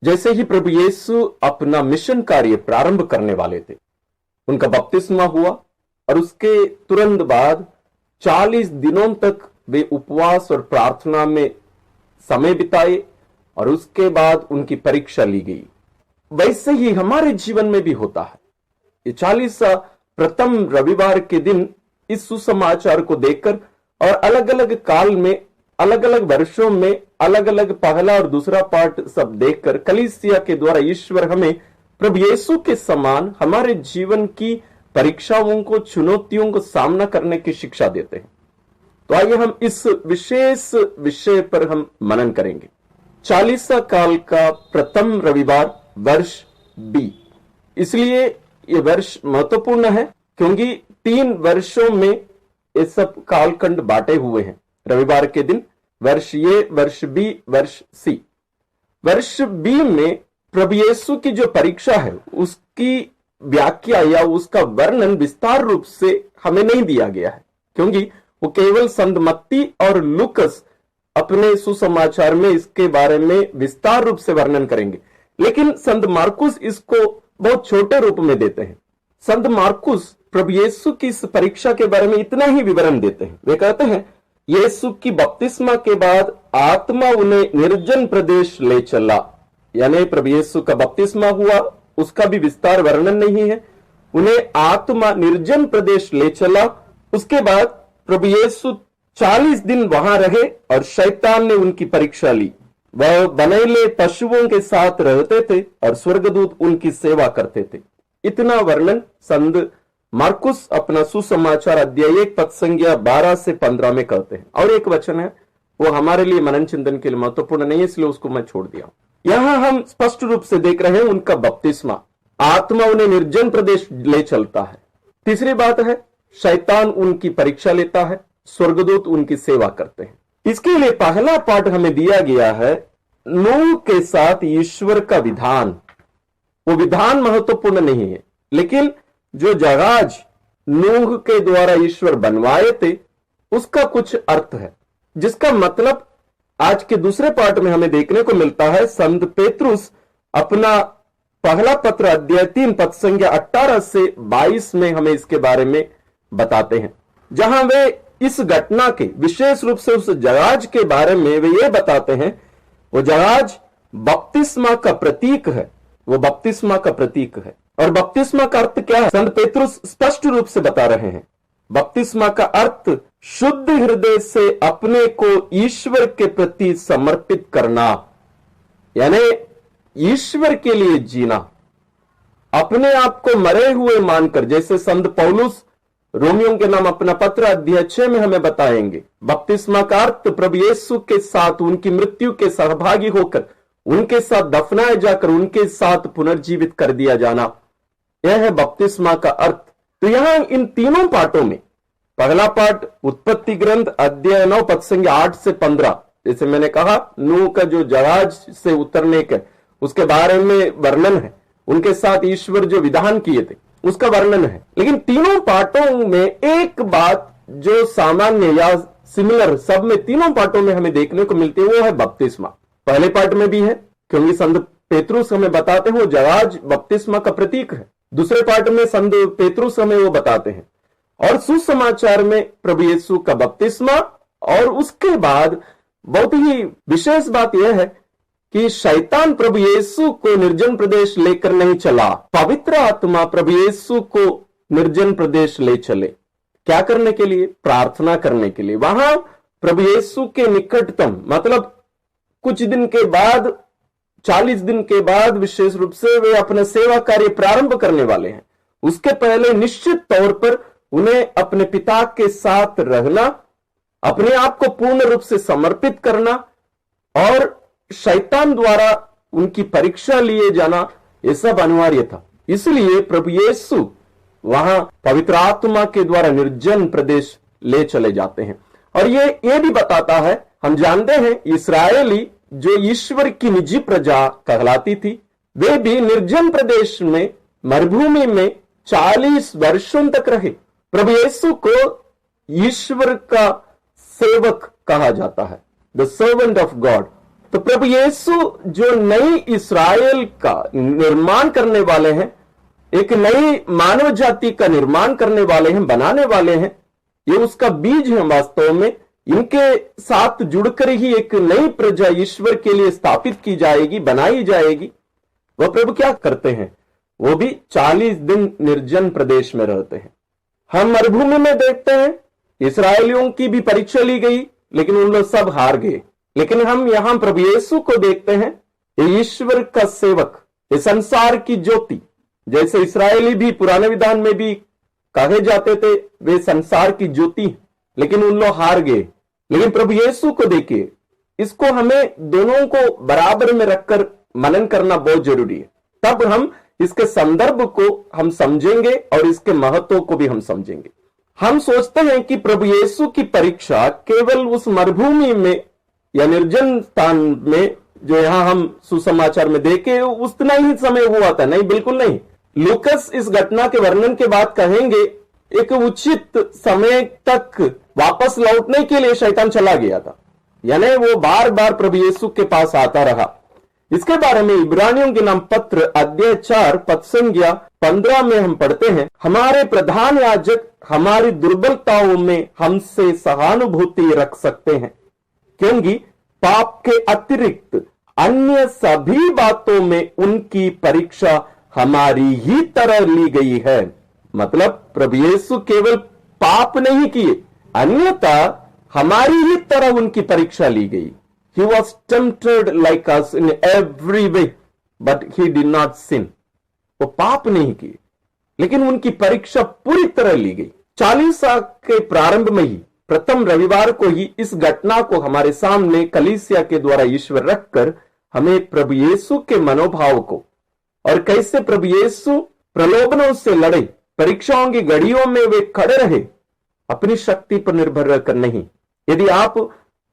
जैसे ही प्रभु यीशु अपना मिशन कार्य प्रारंभ करने वाले थे, उनका बपतिस्मा हुआ और उसके तुरंत बाद 40 दिनों तक वे उपवास और प्रार्थना में समय बिताए और उसके बाद उनकी परीक्षा ली गई। वैसे ही हमारे जीवन में भी होता है। ये 40 प्रथम रविवार के दिन इस सुसमाचार को देखकर और अलग अलग काल में, अलग अलग वर्षों में, अलग अलग पहला और दूसरा पाठ सब देखकर कलीसिया के द्वारा ईश्वर हमें प्रभु यीशु के समान हमारे जीवन की परीक्षाओं को, चुनौतियों को सामना करने की शिक्षा देते हैं। तो आइए हम इस विशेष विषय पर हम मनन करेंगे। 40 काल का प्रथम रविवार, वर्ष बी। इसलिए ये वर्ष महत्वपूर्ण है क्योंकि 3 वर्षों में ये सब कालखंड बांटे हुए हैं। रविवार के दिन वर्ष ए, वर्ष बी, वर्ष सी। वर्ष बी में प्रभु यीशु की जो परीक्षा है उसकी व्याख्या या उसका वर्णन विस्तार रूप से हमें नहीं दिया गया है, क्योंकि वो केवल संत मत्ती और लूकस अपने सुसमाचार में इसके बारे में विस्तार रूप से वर्णन करेंगे, लेकिन संत मार्कुस इसको बहुत छोटे रूप में देते हैं। संत मार्कुस प्रभु यीशु की इस परीक्षा के बारे में इतना ही विवरण देते हैं। वे कहते हैं, यीशु की बपतिस्मा के बाद आत्मा उन्हें निर्जन प्रदेश ले चला। यानी प्रभु यीशु का बपतिस्मा हुआ, उसका भी विस्तार वर्णन नहीं है। उन्हें आत्मा निर्जन प्रदेश ले चला। उसके बाद प्रभु यीशु 40 दिन वहां रहे और शैतान ने उनकी परीक्षा ली। वह बनेले पशुओं के साथ रहते थे और स्वर्गदूत उनकी सेवा करते थे। इतना वर्णन संत मार्कुस अपना सुसमाचार अध्याय 1 पद संख्या 12 से 15 में कहते हैं। और एक वचन है, वो हमारे लिए मनन चिंतन के लिए महत्वपूर्ण नहीं है, इसलिए उसको मैं छोड़ दिया। यहां हम स्पष्ट रूप से देख रहे हैं उनका बपतिस्मा, आत्मा उन्हें निर्जन प्रदेश ले चलता है। तीसरी बात है, शैतान उनकी परीक्षा लेता है, स्वर्गदूत उनकी सेवा करते हैं। इसके लिए पहला पाठ हमें दिया गया है, नूह के साथ ईश्वर का विधान। वो विधान महत्वपूर्ण नहीं है, लेकिन जो जहाज नूह के द्वारा ईश्वर बनवाए थे उसका कुछ अर्थ है, जिसका मतलब आज के दूसरे पाठ में हमें देखने को मिलता है। संत पेतरुस अपना पहला पत्र अध्याय 3 पद संख्या 18 से 22 में हमें इसके बारे में बताते हैं, जहां वे इस घटना के विशेष रूप से उस जहाज के बारे में वे ये बताते हैं, वो जहाज बपतिस्मा का प्रतीक है। वो बपतिस्मा का प्रतीक है। और बपतिस्मा का अर्थ क्या है? संत पेतरुस स्पष्ट रूप से बता रहे हैं, बपतिस्मा का अर्थ शुद्ध हृदय से अपने को ईश्वर के प्रति समर्पित करना, यानी ईश्वर के लिए जीना, अपने आप को मरे हुए मानकर, जैसे संत पौलुस रोमियों के नाम अपना पत्र अध्याय 6 में हमें बताएंगे। बपतिस्मा का अर्थ प्रभु यीशु के साथ उनकी मृत्यु के सहभागी होकर, उनके साथ दफनाए जाकर उनके साथ पुनर्जीवित कर दिया जाना, यह है बपतिस्मा का अर्थ। तो यहां इन तीनों पाठों में, पहला पाठ उत्पत्ति ग्रंथ अध्याय 9 पद संख्या 8 से 15, जैसे मैंने कहा नूह का जो जहाज से उतरने के उसके बारे में वर्णन है, उनके साथ ईश्वर जो विधान किए थे उसका वर्णन है। लेकिन तीनों पाठों में एक बात जो सामान्य या सिमिलर सब में तीनों पाठों में हमें देखने को मिलती है, वो है बपतिस्मा। पहले पाठ में भी है, क्योंकि संत पेतरुस हमें बताते हैं वो जहाज बपतिस्मा का प्रतीक है। दूसरे पाठ में संत पेतरुस हमें वो बताते हैं। और सुसमाचार में प्रभु यीशु का बपतिस्मा, और उसके बाद बहुत ही विशेष बात यह है कि शैतान प्रभु यीशु को निर्जन प्रदेश लेकर नहीं चला, पवित्र आत्मा प्रभु यीशु को निर्जन प्रदेश ले चले। क्या करने के लिए? प्रार्थना करने के लिए। वहां प्रभु यीशु के निकटतम, मतलब कुछ दिन के बाद, 40 दिन के बाद विशेष रूप से वे अपना सेवा कार्य प्रारंभ करने वाले हैं। उसके पहले निश्चित तौर पर उन्हें अपने पिता के साथ रहना, अपने आप को पूर्ण रूप से समर्पित करना और शैतान द्वारा उनकी परीक्षा लिए जाना, यह सब अनिवार्य था। इसलिए प्रभु यीशु वहां पवित्र आत्मा के द्वारा निर्जन प्रदेश ले चले जाते हैं। और ये भी बताता है, हम जानते हैं इस्राएली जो ईश्वर की निजी प्रजा कहलाती थी, वे भी निर्जन प्रदेश में, मरुभूमि में 40 वर्षों तक रहे। प्रभु यीशु को ईश्वर का सेवक कहा जाता है, द सर्वेंट ऑफ गॉड। तो प्रभु यीशु जो नई इस्राएल का निर्माण करने वाले हैं, एक नई मानव जाति का निर्माण करने वाले हैं, बनाने वाले हैं, ये उसका बीज है। वास्तव में इनके साथ जुड़कर ही एक नई प्रजा ईश्वर के लिए स्थापित की जाएगी, बनाई जाएगी। वह प्रभु क्या करते हैं? वो भी 40 दिन निर्जन प्रदेश में रहते हैं। हम मरुभूमि में देखते हैं इस्राएलियों की भी परीक्षा ली गई, लेकिन उन लोग सब हार गए। लेकिन हम यहां प्रभु यीशु को देखते हैं, ये ईश्वर का सेवक, ये संसार की ज्योति। जैसे इस्राएली भी पुराने विधान में भी कहे जाते थे वे संसार की ज्योति, लेकिन उन लोग हार गए। लेकिन प्रभु यीशु को देखिए, इसको हमें दोनों को बराबर में रखकर मनन करना बहुत जरूरी है। तब हम इसके संदर्भ को हम समझेंगे और इसके महत्व को भी हम समझेंगे। हम सोचते हैं कि प्रभु यीशु की परीक्षा केवल उस मरुभूमि में या निर्जन स्थान में जो यहां हम सुसमाचार में देखे उतना ही समय हुआ था। नहीं, बिल्कुल नहीं। लूकस इस घटना के वर्णन के बाद कहेंगे एक उचित समय तक वापस लौटने के लिए शैतान चला गया था, यानी वो बार बार प्रभु यीशु के पास आता रहा। इसके बारे में इब्रानियों के नाम पत्र अध्याय 4 पद संज्ञा 15 में हम पढ़ते हैं, हमारे प्रधान याजक हमारी दुर्बलताओं में हमसे सहानुभूति रख सकते हैं, क्योंकि पाप के अतिरिक्त अन्य सभी बातों में उनकी परीक्षा हमारी ही तरह ली गई है। मतलब प्रभु यीशु केवल पाप नहीं किए, अन्यथा हमारी ही तरह उनकी परीक्षा ली गई। He was tempted like us in every way, but he did not sin. वो पाप नहीं किए, लेकिन उनकी परीक्षा पूरी तरह ली गई। 40 साल के प्रारंभ में ही प्रथम रविवार को ही इस घटना को हमारे सामने कलीसिया के द्वारा ईश्वर रखकर हमें प्रभु यीशु के मनोभाव को और कैसे प्रभु यीशु प्रलोभनों से लड़े, परीक्षाओं की घड़ियों में वे खड़े रहे, अपनी शक्ति पर निर्भर रहकर नहीं। यदि आप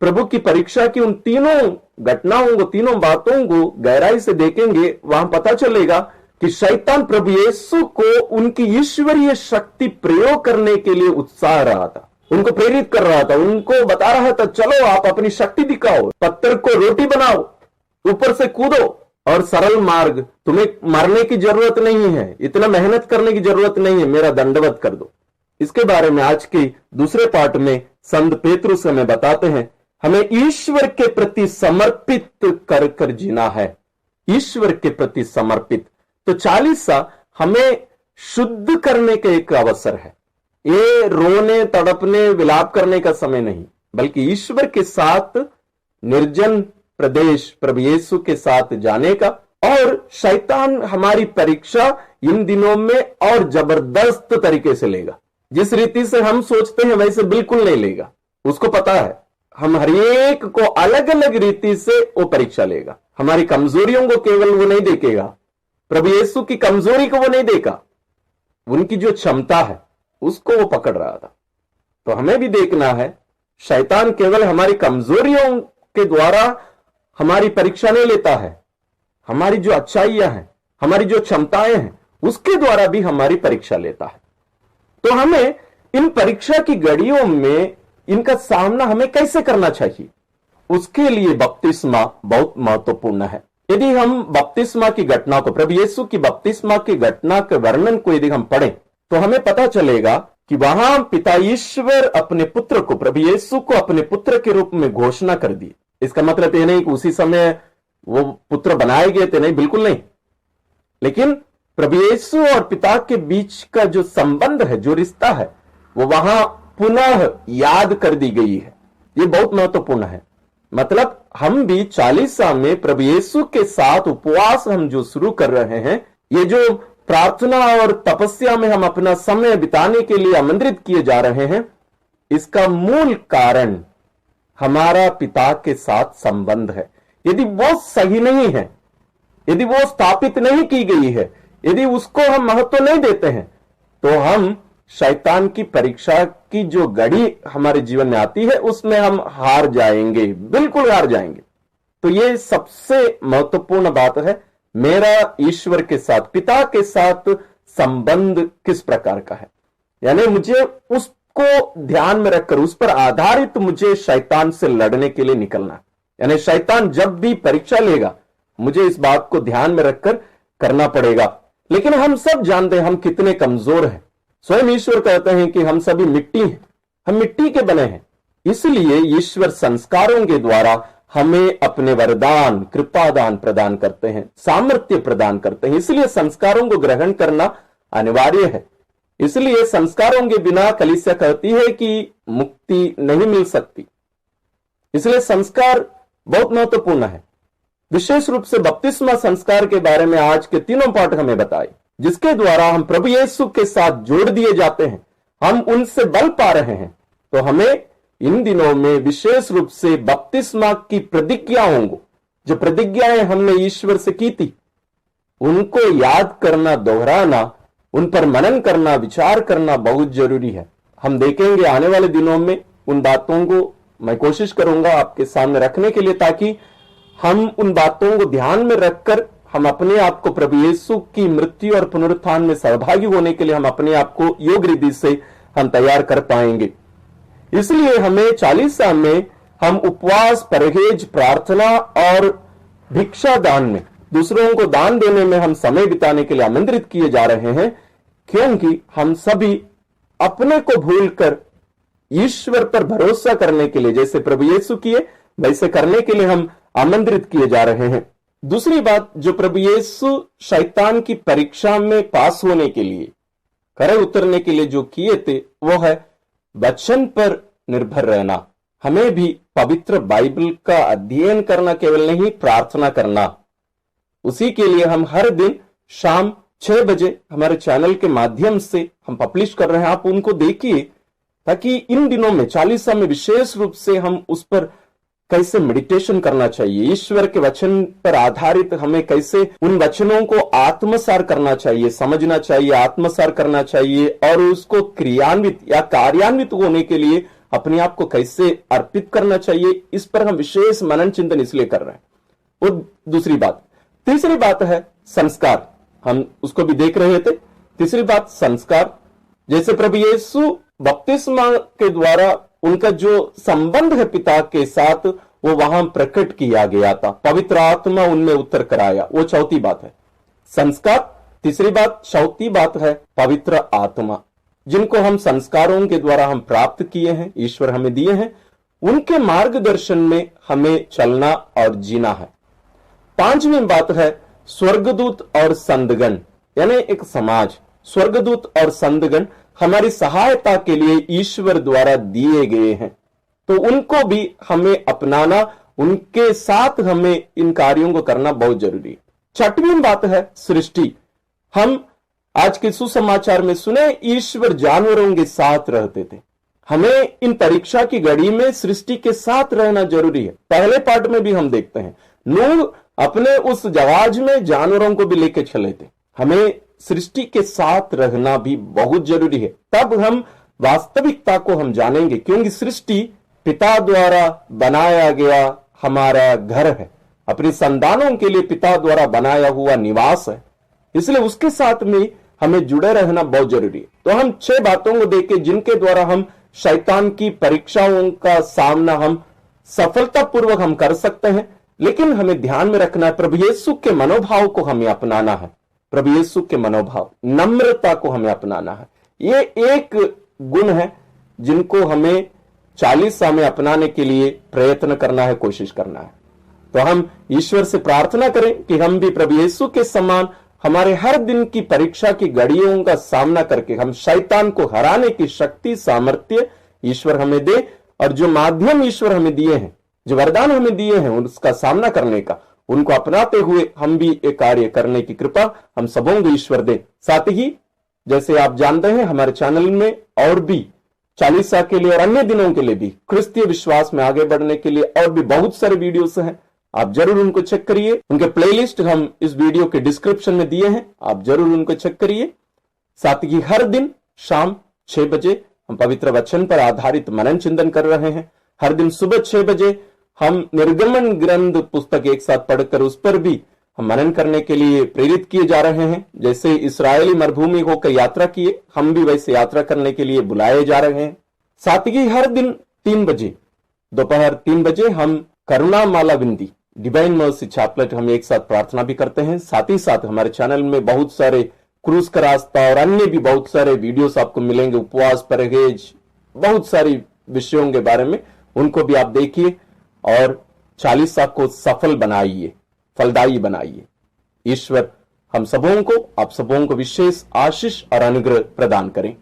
प्रभु की परीक्षा की उन तीनों घटनाओं को, तीनों बातों को गहराई से देखेंगे, वहां पता चलेगा कि शैतान प्रभु यीशु को उनकी ईश्वरीय शक्ति प्रयोग करने के लिए उत्साह रहा था, उनको प्रेरित कर रहा था, उनको बता रहा था चलो आप अपनी शक्ति दिखाओ, पत्थर को रोटी बनाओ, ऊपर से कूदो और सरल मार्ग, तुम्हें मरने की जरूरत नहीं है, इतना मेहनत करने की जरूरत नहीं है, मेरा दंडवत कर दो। इसके बारे में आज के दूसरे पार्ट में संत पेतरुस हमें बताते हैं, हमें ईश्वर के प्रति समर्पित कर कर जीना है, ईश्वर के प्रति समर्पित। तो 40 हमें शुद्ध करने का एक अवसर है। ये रोने तड़पने विलाप करने का समय नहीं, बल्कि ईश्वर के साथ निर्जन प्रदेश प्रभु यीशु के साथ जाने का। और शैतान हमारी परीक्षा इन दिनों में और जबरदस्त तरीके से लेगा। जिस रीति से हम सोचते हैं वैसे बिल्कुल नहीं लेगा, उसको पता है। हम हर एक को अलग अलग रीति से वो परीक्षा लेगा। हमारी कमजोरियों को केवल वो नहीं देखेगा, प्रभु यीशु की कमजोरी को वो नहीं देखा, उनकी जो क्षमता है उसको वो पकड़ रहा था। तो हमें भी देखना है, शैतान केवल हमारी कमजोरियों के द्वारा हमारी परीक्षा नहीं लेता है, हमारी जो अच्छाइयां हैं, हमारी जो क्षमताएं हैं, उसके द्वारा भी हमारी परीक्षा लेता है। तो हमें इन परीक्षा की घड़ियों में इनका सामना हमें कैसे करना चाहिए, उसके लिए बपतिस्मा बहुत महत्वपूर्ण है। यदि हम बपतिस्मा की घटना को, प्रभु यीशु की बपतिस्मा की घटना के वर्णन को यदि हम पढ़ें तो हमें पता चलेगा कि वहां पिता ईश्वर अपने पुत्र को, प्रभु यीशु को अपने पुत्र के रूप में घोषणा कर दी। इसका मतलब यह नहीं कि उसी समय वो पुत्र बनाए गए थे, नहीं, बिल्कुल नहीं। लेकिन प्रभु यीशु और पिता के बीच का जो संबंध है, जो रिश्ता है, वो वहां पुनः याद कर दी गई है। ये बहुत महत्वपूर्ण है। मतलब हम भी 40 में प्रभु यीशु के साथ उपवास हम जो शुरू कर रहे हैं, ये जो प्रार्थना और तपस्या में हम अपना समय बिताने के लिए आमंत्रित किए जा रहे हैं, इसका मूल कारण हमारा पिता के साथ संबंध है। यदि वो सही नहीं है, यदि वो स्थापित नहीं की गई है, यदि उसको हम महत्व नहीं देते हैं, तो हम शैतान की परीक्षा की जो घड़ी हमारे जीवन में आती है उसमें हम हार जाएंगे, बिल्कुल हार जाएंगे। तो ये सबसे महत्वपूर्ण बात है, मेरा ईश्वर के साथ, पिता के साथ संबंध किस प्रकार का है। यानी मुझे उसको ध्यान में रखकर, उस पर आधारित मुझे शैतान से लड़ने के लिए निकलना। यानी शैतान जब भी परीक्षा लेगा मुझे इस बात को ध्यान में रखकर करना पड़ेगा। लेकिन हम सब जानते हैं हम कितने कमजोर हैं। स्वयं ईश्वर कहते हैं कि हम सभी मिट्टी हैं, हम मिट्टी के बने हैं। इसलिए ईश्वर संस्कारों के द्वारा हमें अपने वरदान, कृपादान प्रदान करते हैं, सामर्थ्य प्रदान करते हैं। इसलिए संस्कारों को ग्रहण करना अनिवार्य है। इसलिए संस्कारों के बिना कलीसिया कहती है कि मुक्ति नहीं मिल सकती। इसलिए संस्कार बहुत महत्वपूर्ण है। विशेष रूप से बपतिस्मा संस्कार के बारे में आज के तीनों पाठ हमें बताए, जिसके द्वारा हम प्रभु यीशु के साथ जोड़ दिए जाते हैं, हम उनसे बल पा रहे हैं। तो हमें इन दिनों में विशेष रूप से बपतिस्मा की प्रतिज्ञाओं को, जो प्रतिज्ञाएं हमने ईश्वर से की थी, उनको याद करना, दोहराना, उन पर मनन करना, विचार करना बहुत जरूरी है। हम देखेंगे आने वाले दिनों में उन बातों को मैं कोशिश करूंगा आपके सामने रखने के लिए, ताकि हम उन बातों को ध्यान में रखकर हम अपने आप को प्रभु यीशु की मृत्यु और पुनरुत्थान में सहभागी होने के लिए हम अपने आप को योग्य रीति से हम तैयार कर पाएंगे। इसलिए हमें 40 में हम उपवास, परहेज, प्रार्थना और भिक्षा दान में, दूसरों को दान देने में हम समय बिताने के लिए आमंत्रित किए जा रहे हैं, क्योंकि हम सभी अपने को भूलकर ईश्वर पर भरोसा करने के लिए, जैसे प्रभु यीशु किए वैसे करने के लिए हम आमंत्रित किए जा रहे हैं। दूसरी बात, जो प्रभु यीशु शैतान की परीक्षा में पास होने के लिए, खरे उतरने के लिए जो किए थे, वो है वचन पर निर्भर रहना। हमें भी पवित्र बाइबल का अध्ययन करना केवल नहीं, प्रार्थना करना। उसी के लिए हम हर दिन शाम 6 बजे हमारे चैनल के माध्यम से हम पब्लिश कर रहे हैं। आप उनको देखिए, ताकि इन दिनों में 40 में विशेष रूप से हम उस पर कैसे मेडिटेशन करना चाहिए, ईश्वर के वचन पर आधारित हमें कैसे उन वचनों को आत्मसार करना चाहिए, समझना चाहिए, आत्मसार करना चाहिए, और उसको क्रियान्वित या कार्यान्वित होने के लिए अपने आप को कैसे अर्पित करना चाहिए, इस पर हम विशेष मनन चिंतन इसलिए कर रहे हैं। वो दूसरी बात। तीसरी बात है संस्कार, हम उसको भी देख रहे थे। तीसरी बात संस्कार, जैसे प्रभु यीशु बपतिस्मा के द्वारा उनका जो संबंध है पिता के साथ, वो वहां प्रकट किया गया था, पवित्र आत्मा उनमें उतर कर आया। वो चौथी बात है संस्कार। तीसरी बात, चौथी बात है पवित्र आत्मा, जिनको हम संस्कारों के द्वारा हम प्राप्त किए हैं, ईश्वर हमें दिए हैं, उनके मार्गदर्शन में हमें चलना और जीना है। पांचवी बात है स्वर्गदूत और संतगण, यानी एक समाज। स्वर्गदूत और संतगण हमारी सहायता के लिए ईश्वर द्वारा दिए गए हैं, तो उनको भी हमें अपनाना, उनके साथ हमें इन कार्यों को करना बहुत जरूरी है। छठवीं बात है सृष्टि। हम आज के सुसमाचार में सुने ईश्वर जानवरों के साथ रहते थे। हमें इन परीक्षा की घड़ी में सृष्टि के साथ रहना जरूरी है। पहले पार्ट में भी हम देखते हैं नूह अपने उस जहाज में जानवरों को भी लेके चले थे। हमें सृष्टि के साथ रहना भी बहुत जरूरी है, तब हम वास्तविकता को हम जानेंगे, क्योंकि सृष्टि पिता द्वारा बनाया गया हमारा घर है, अपनी संतानों के लिए पिता द्वारा बनाया हुआ निवास है। इसलिए उसके साथ में हमें जुड़े रहना बहुत जरूरी है। तो हम 6 बातों को देखें जिनके द्वारा हम शैतान की परीक्षाओं का सामना हम सफलतापूर्वक हम कर सकते हैं। लेकिन हमें ध्यान में रखना है प्रभु यीशु के मनोभाव को हमें अपनाना है। प्रभु यीशु के मनोभाव, नम्रता को हमें अपनाना है। ये एक गुण है जिनको हमें 40 में अपनाने के लिए प्रयत्न करना है, कोशिश करना है। तो हम ईश्वर से प्रार्थना करें कि हम भी प्रभु यीशु के समान हमारे हर दिन की परीक्षा की घड़ियों का सामना करके हम शैतान को हराने की शक्ति, सामर्थ्य ईश्वर हमें दे, और जो माध्यम ईश्वर हमें दिए हैं, जो वरदान हमें दिए हैं, उसका सामना करने का, उनको अपनाते हुए हम भी एक कार्य करने की कृपा हम सबों को ईश्वर दे। साथ ही जैसे आप जानते हैं हमारे चैनल में और भी 40 के लिए और अन्य दिनों के लिए भी क्रिस्तीय विश्वास में आगे बढ़ने के लिए और भी बहुत सारे वीडियोस हैं। आप जरूर उनको चेक करिए। उनके प्लेलिस्ट हम इस वीडियो के डिस्क्रिप्शन में दिए हैं, आप जरूर उनको चेक करिए। साथ ही हर दिन शाम 6 बजे हम पवित्र वचन पर आधारित मनन चिंतन कर रहे हैं। हर दिन सुबह 6 बजे हम निर्गमन ग्रंथ पुस्तक एक साथ पढ़कर उस पर भी हम मनन करने के लिए प्रेरित किए जा रहे हैं। जैसे इस्राएली मरुभूमि होकर यात्रा किए, हम भी वैसे यात्रा करने के लिए बुलाए जा रहे हैं। साथ ही हर दिन 3 बजे, दोपहर 3 बजे हम करुणा माला बिंदी डिवाइन मर्सी चैपलेट हम एक साथ प्रार्थना भी करते हैं। साथ ही साथ हमारे चैनल में बहुत सारे क्रूज का रास्ता और अन्य भी बहुत सारे वीडियोस आपको मिलेंगे, उपवास, परहेज, बहुत सारी विषयों के बारे में, उनको भी आप देखिए और 40 साल को सफल बनाइए, फलदायी बनाइए। ईश्वर हम सबों को, आप सबों को विशेष आशीष और अनुग्रह प्रदान करें।